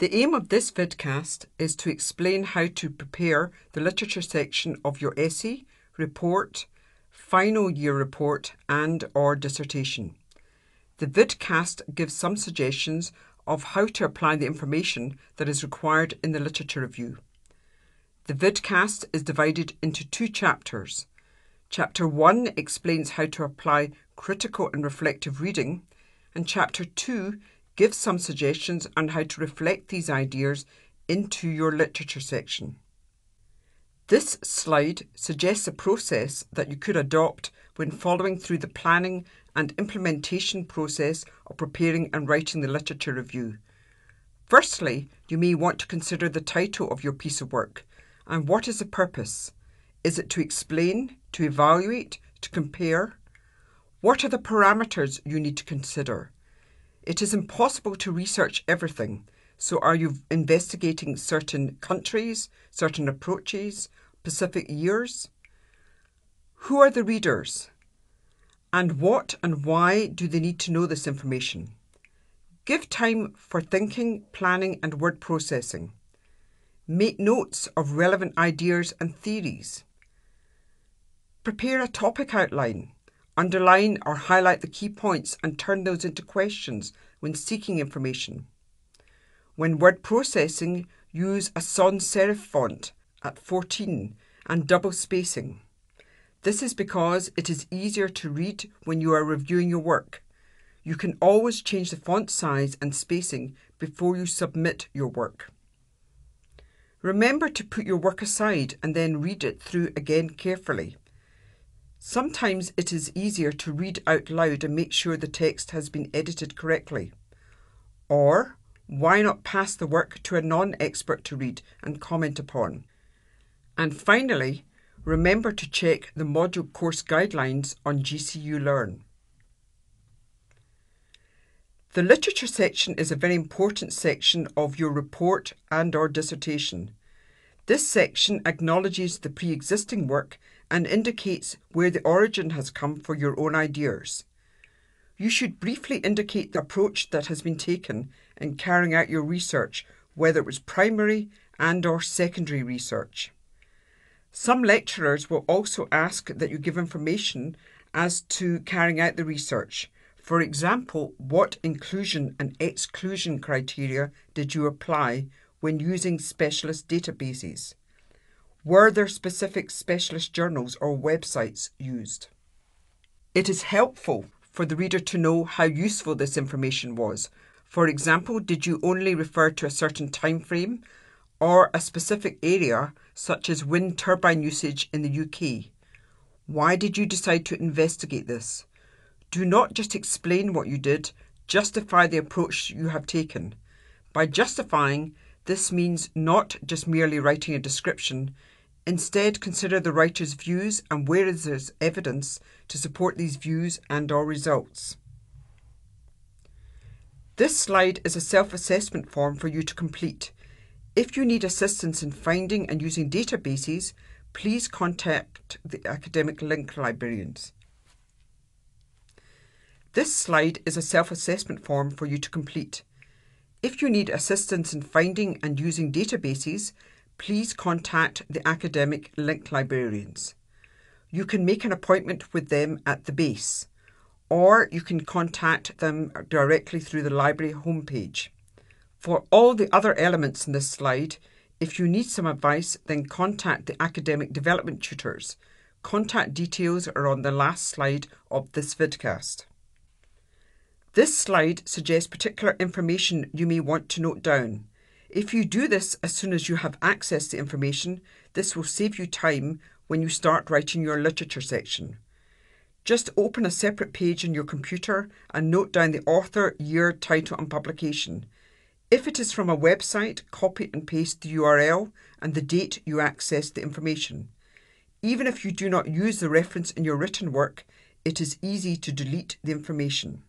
The aim of this vidcast is to explain how to prepare the literature section of your essay, report, final year report and/or dissertation. The vidcast gives some suggestions of how to apply the information that is required in the literature review. The vidcast is divided into 2 chapters. Chapter 1 explains how to apply critical and reflective reading, and Chapter 2 gives some suggestions on how to reflect these ideas into your literature section. This slide suggests a process that you could adopt when following through the planning and implementation process of preparing and writing the literature review. Firstly, you may want to consider the title of your piece of work and what is the purpose. Is it to explain, to evaluate, to compare? What are the parameters you need to consider? It is impossible to research everything, so are you investigating certain countries, certain approaches, specific years? Who are the readers? And what and why do they need to know this information? Give time for thinking, planning and word processing. Make notes of relevant ideas and theories. Prepare a topic outline. Underline or highlight the key points and turn those into questions when seeking information. When word processing, use a sans serif font at 14 and double spacing. This is because it is easier to read when you are reviewing your work. You can always change the font size and spacing before you submit your work. Remember to put your work aside and then read it through again carefully. Sometimes it is easier to read out loud and make sure the text has been edited correctly. Or, why not pass the work to a non-expert to read and comment upon? And finally, remember to check the module course guidelines on GCU Learn. The literature section is a very important section of your report and/or dissertation. This section acknowledges the pre-existing work and indicates where the origin has come for your own ideas. You should briefly indicate the approach that has been taken in carrying out your research, whether it was primary and/or secondary research. Some lecturers will also ask that you give information as to carrying out the research. For example, what inclusion and exclusion criteria did you apply when using specialist databases? Were there specific specialist journals or websites used? It is helpful for the reader to know how useful this information was. For example, did you only refer to a certain time frame or a specific area such as wind turbine usage in the UK? Why did you decide to investigate this? Do not just explain what you did, justify the approach you have taken. By justifying, this means not just merely writing a description. Instead, consider the writer's views and where is there evidence to support these views and/or results. This slide is a self-assessment form for you to complete. If you need assistance in finding and using databases, please contact the academic link librarians. This slide is a self-assessment form for you to complete. If you need assistance in finding and using databases, please contact the academic link librarians. You can make an appointment with them at the base, or you can contact them directly through the library homepage. For all the other elements in this slide, if you need some advice, then contact the academic development tutors. Contact details are on the last slide of this vidcast. This slide suggests particular information you may want to note down. If you do this as soon as you have access to information, this will save you time when you start writing your literature section. Just open a separate page on your computer and note down the author, year, title and publication. If it is from a website, copy and paste the URL and the date you accessed the information. Even if you do not use the reference in your written work, it is easy to delete the information.